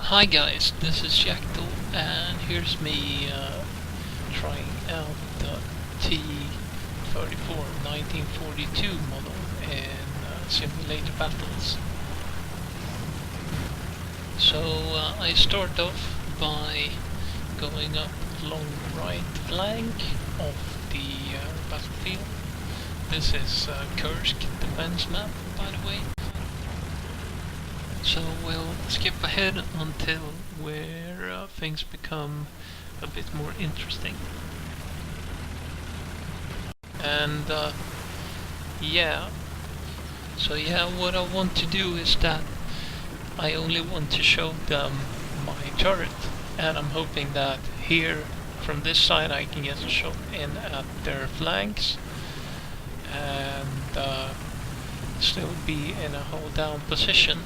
Hi guys, this is Jackal, and here's me trying out the T-34 1942 model in Simulator Battles. So I start off by going up along the right flank of the battlefield. This is Kursk defense map, by the way. So we'll skip ahead until where things become a bit more interesting. And what I want to do is that I only want to show them my turret, and I'm hoping that here from this side I can get a shot in at their flanks and still be in a hold down position.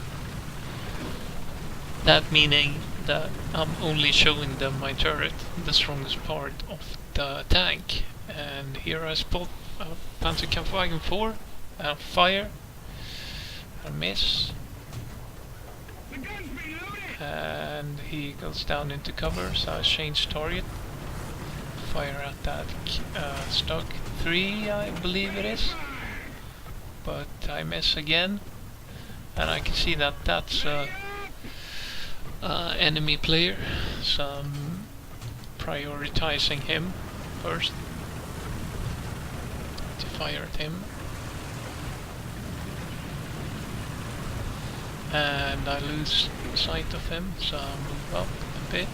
That meaning that I'm only showing them my turret, the strongest part of the tank. And here I spot a Panzerkampfwagen 4, fire, I miss, and he goes down into cover, so I change target, fire at that Stug 3, I believe it is, but I miss again, and I can see that that's enemy player, so I'm prioritizing him first to fire at him, and I lose sight of him, so I move up a bit.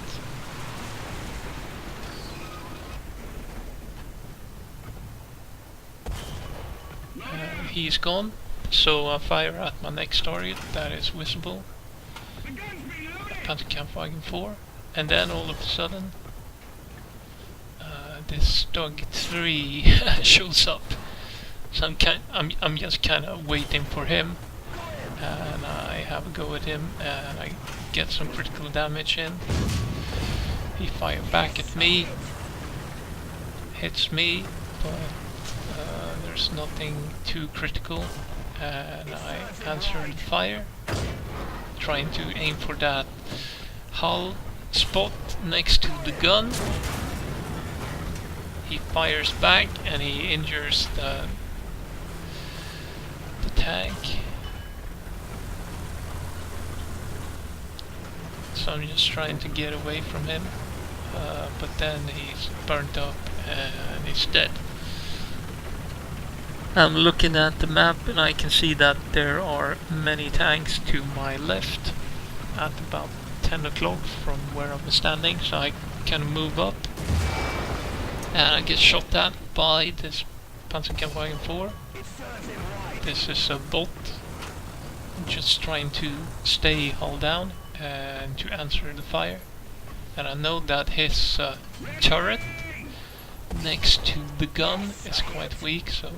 And he's gone, so I fire at my next target that is visible, Panzerkampfwagen 4, and then all of a sudden this Stug 3 shows up. So I'm just kind of waiting for him, and I have a go at him, and I get some critical damage in. He fires back at me, hits me, but there's nothing too critical, and I answer the fire, trying to aim for that hull spot next to the gun. He fires back and he injures the tank. So I'm just trying to get away from him, but then he's burnt up and he's dead. I'm looking at the map and I can see that there are many tanks to my left at about 10 o'clock from where I'm standing, so I can move up and I get shot at by this Panzerkampfwagen 4. This is a bot just trying to stay hull down and to answer the fire, and I know that his turret next to the gun is quite weak, so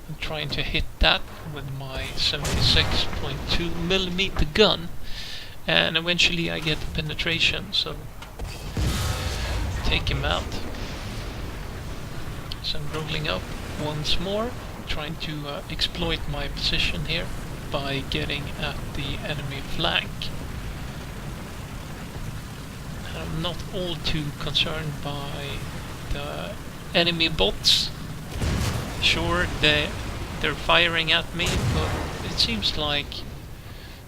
I'm trying to hit that with my 76.2mm gun, and eventually I get the penetration, so take him out. So I'm rolling up once more, trying to exploit my position here by getting at the enemy flank. And I'm not all too concerned by the enemy bots. Sure, they're firing at me, but it seems like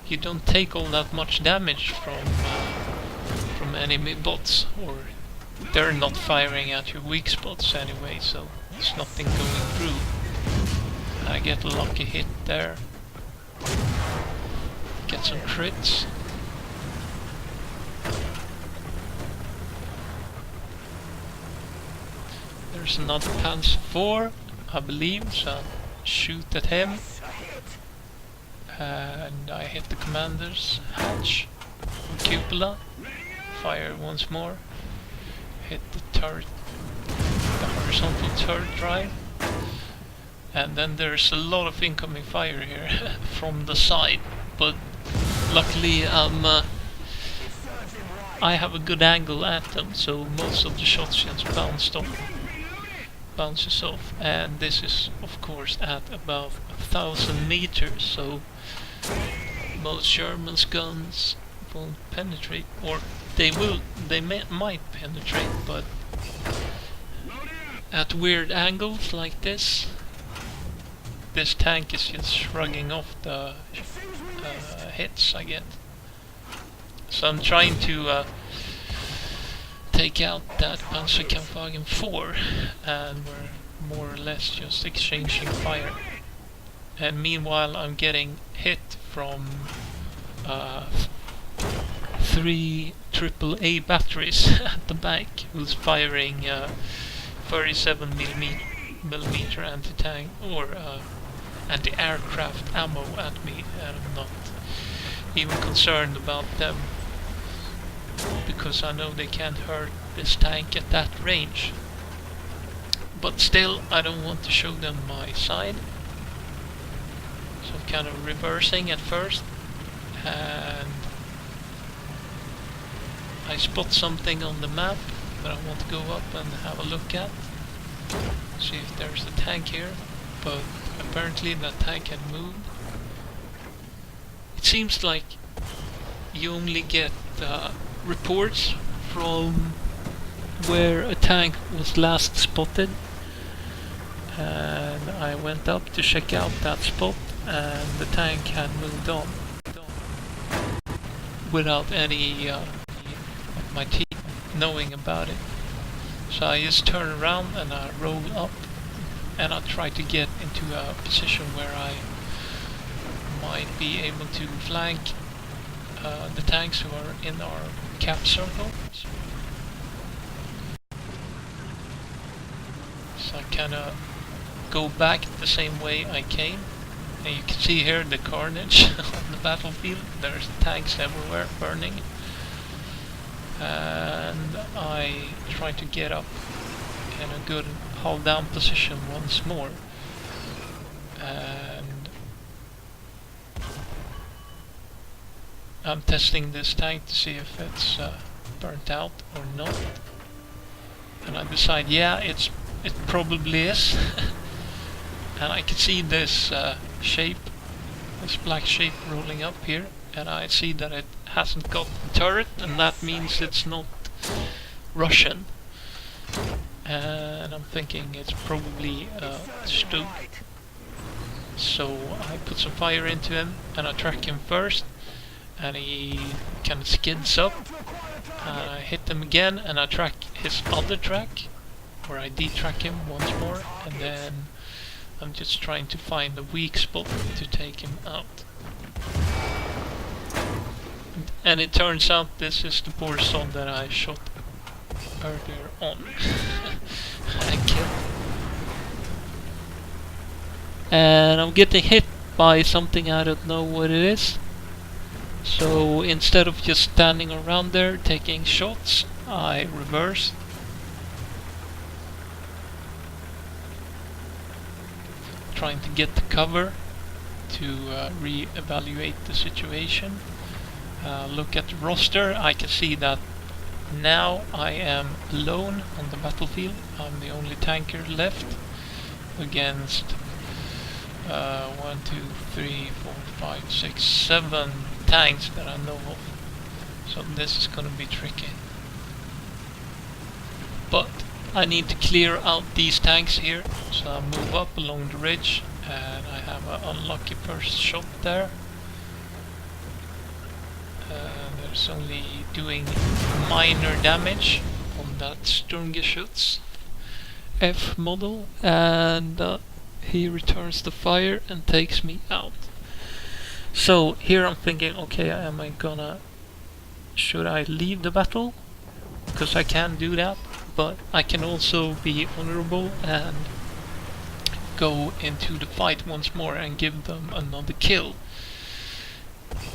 you don't take all that much damage from enemy bots, or they're not firing at your weak spots anyway, so there's nothing going through. I get a lucky hit there, get some crits. There's another Panzer 4, I believe, so shoot at him. And I hit the commander's hatch, cupola, fire once more, hit the turret, the horizontal turret drive, and then there's a lot of incoming fire here from the side, but luckily I have a good angle at them, so most of the shots just bounces off, and this is of course at about 1,000 meters, so most Germans' guns won't penetrate, or they will. They might penetrate, but at weird angles like this. This tank is just shrugging off the hits I get. So I'm trying to take out that Panzerkampfwagen 4, and we're more or less just exchanging fire. And meanwhile I'm getting hit from 3 AAA batteries at the back, who's firing 37mm anti-tank or anti-aircraft ammo at me, and I'm not even concerned about them because I know they can't hurt this tank at that range. But still, I don't want to show them my side, so I'm kind of reversing at first, and I spot something on the map that I want to go up and have a look at, see if there's a tank here, but apparently that tank had moved. It seems like you only get reports from where a tank was last spotted, and I went up to check out that spot, and the tank had moved on without any of my team knowing about it. So I just turn around and I roll up, and I try to get into a position where I might be able to flank the tanks who are in our cap circle. So I kinda go back the same way I came, and you can see here the carnage on the battlefield. There's tanks everywhere burning, and I try to get up in a good hold down position once more, and I'm testing this tank to see if it's burnt out or not, and I decide, yeah, it probably is. And I can see this shape, this black shape rolling up here, and I see that it hasn't got the turret, and that means it's not Russian. And I'm thinking it's probably Stug. So I put some fire into him, and I track him first, and he kind of skids up, and I hit him again, and I track his other track, where I detrack him once more, and then I'm just trying to find a weak spot to take him out. And it turns out this is the poor son that I shot earlier on. I killed. And I'm getting hit by something, I don't know what it is. So instead of just standing around there taking shots, I reverse. Trying to get the cover to re-evaluate the situation. Look at the roster. I can see that now I am alone on the battlefield. I'm the only tanker left against 1, 2, 3, 4, 5, 6, 7 tanks that I know of. So this is gonna be tricky. But I need to clear out these tanks here, so I move up along the ridge, and I have an unlucky first shot there. There's only doing minor damage on that Sturmgeschütz F model, and he returns the fire and takes me out. So here I'm thinking, okay, should I leave the battle? Because I can do that, but I can also be honorable and go into the fight once more and give them another kill.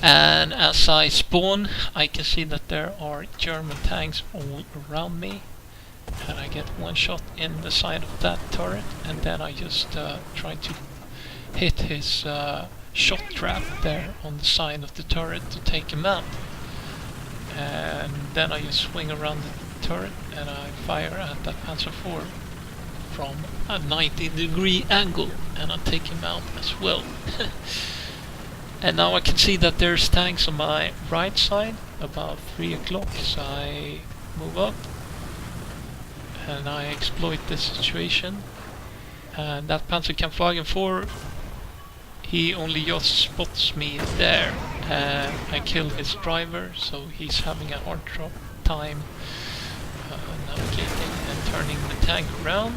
And as I spawn, I can see that there are German tanks all around me, and I get one shot in the side of that turret, and then I just try to hit his shot trap there on the side of the turret to take him out. And then I just swing around the turret and I fire at that Panzer IV from a 90-degree angle, and I take him out as well. And now I can see that there's tanks on my right side, about 3 o'clock, so I move up and I exploit this situation. And that Panzerkampfwagen 4, he only just spots me there, and I kill his driver, so he's having a hard time navigating and turning the tank around.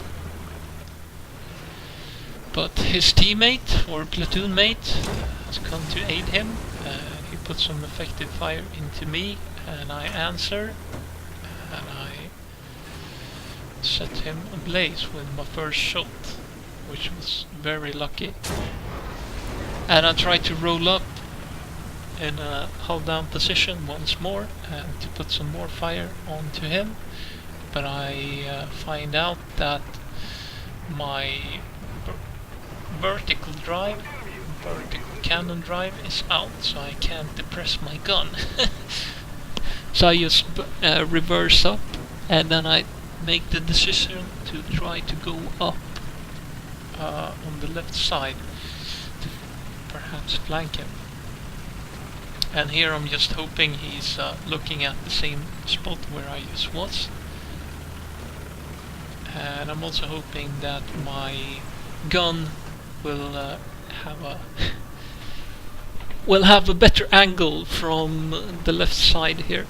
But his teammate, or platoon mate, has come to aid him, and he puts some effective fire into me, and I answer, and I set him ablaze with my first shot, which was very lucky. And I try to roll up in a hold down position once more and to put some more fire onto him, but I find out that my vertical cannon drive is out, so I can't depress my gun. So I just reverse up, and then I make the decision to try to go up on the left side to perhaps flank him. And here I'm just hoping he's looking at the same spot where I just was. And I'm also hoping that my gun will have a better angle from the left side here.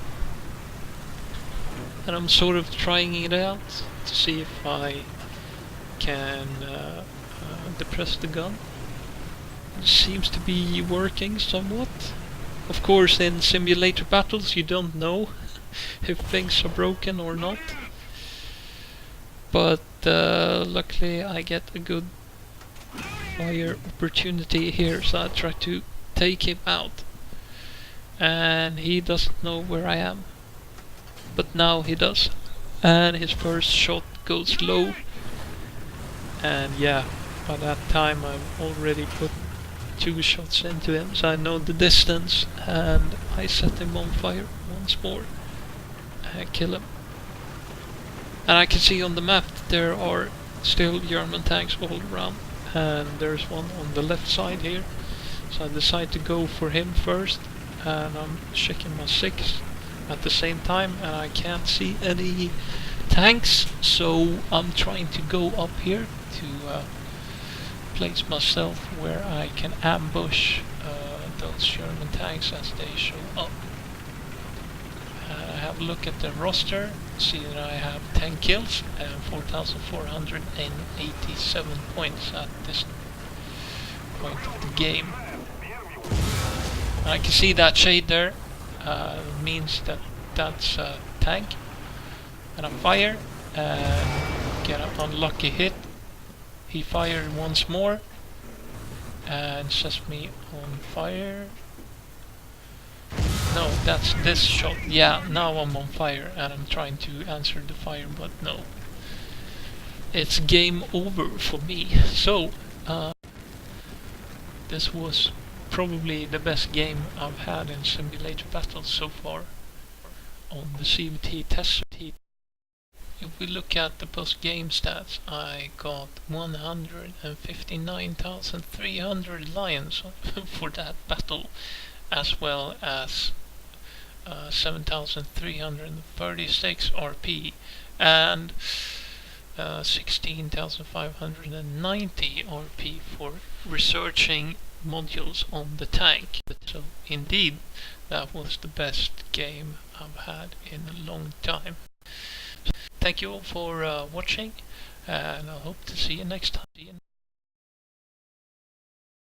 And I'm sort of trying it out to see if I can depress the gun. It seems to be working somewhat. Of course, in simulator battles you don't know if things are broken or not. But luckily I get a good fire opportunity here, so I try to take him out. And he doesn't know where I am. But now he does. And his first shot goes low. And yeah, by that time I've already put 2 shots into him, so I know the distance, and I set him on fire once more and kill him. And I can see on the map that there are still German tanks all around, and there's one on the left side here, so I decide to go for him first, and I'm checking my 6 at the same time, and I can't see any tanks, so I'm trying to go up here to place myself where I can ambush those German tanks as they show up. I have a look at the roster, see that I have 10 kills and 4,487 points at this point of the game. And I can see that shade there, means that that's a tank. And I fire and get an unlucky hit. He fired once more and sets me on fire. No, that's this shot. Yeah, now I'm on fire and I'm trying to answer the fire, but no. It's game over for me. So, this was probably the best game I've had in simulator battles so far on the CBT test. If we look at the post-game stats, I got 159,300 lions for that battle, as well as 7,336 RP and 16,590 RP for researching modules on the tank. So indeed, that was the best game I've had in a long time. Thank you all for watching, and I hope to see you next time.